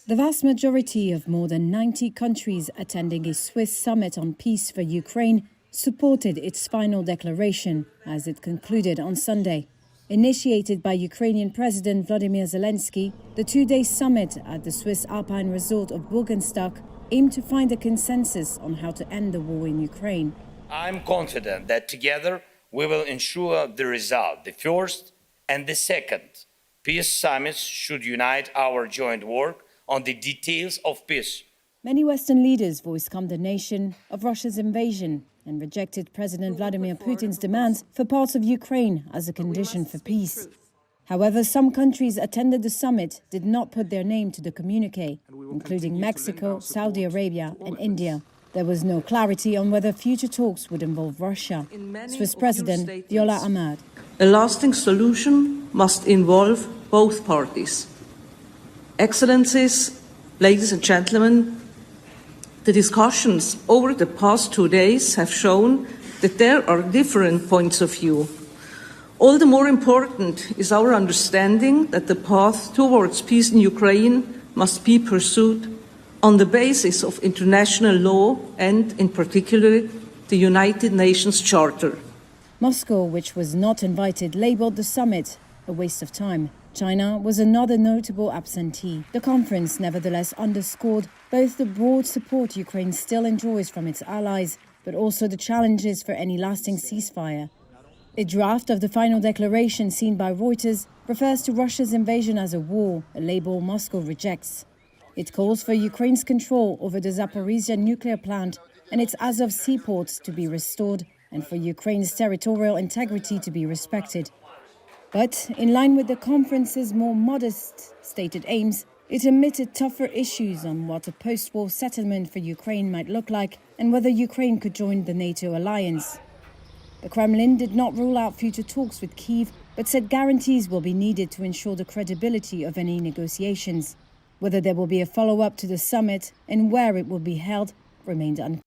The vast majority of more than 90 countries attending a Swiss summit on peace for Ukraine supported its final declaration as it concluded on Sunday. Initiated by Ukrainian President Volodymyr Zelensky, the two-day summit at the Swiss Alpine resort of Burgenstock aimed to find a consensus on how to end the war in Ukraine. I'm confident that together we will ensure the result. The first and the second peace summits should unite our joint work on the details of peace. Many Western leaders voiced condemnation of Russia's invasion and rejected President Vladimir Putin's demands for parts of Ukraine as a condition for peace. However, some countries attended the summit did not put their name to the communiqué, including Mexico, Saudi Arabia and India. There was no clarity on whether future talks would involve Russia. Swiss President Viola Amherd. A lasting solution must involve both parties. Excellencies, ladies and gentlemen, the discussions over the past 2 days have shown that there are different points of view. All the more important is our understanding that the path towards peace in Ukraine must be pursued on the basis of international law and, in particular, the United Nations Charter. Moscow, which was not invited, labelled the summit a waste of time. China was another notable absentee. The conference nevertheless underscored both the broad support Ukraine still enjoys from its allies, but also the challenges for any lasting ceasefire. A draft of the final declaration seen by Reuters refers to Russia's invasion as a war, a label Moscow rejects. It calls for Ukraine's control over the Zaporizhzhia nuclear plant and its Azov seaports to be restored and for Ukraine's territorial integrity to be respected. But, in line with the conference's more modest stated aims, it omitted tougher issues on what a post-war settlement for Ukraine might look like and whether Ukraine could join the NATO alliance. The Kremlin did not rule out future talks with Kyiv, but said guarantees will be needed to ensure the credibility of any negotiations. Whether there will be a follow-up to the summit and where it will be held remained unclear.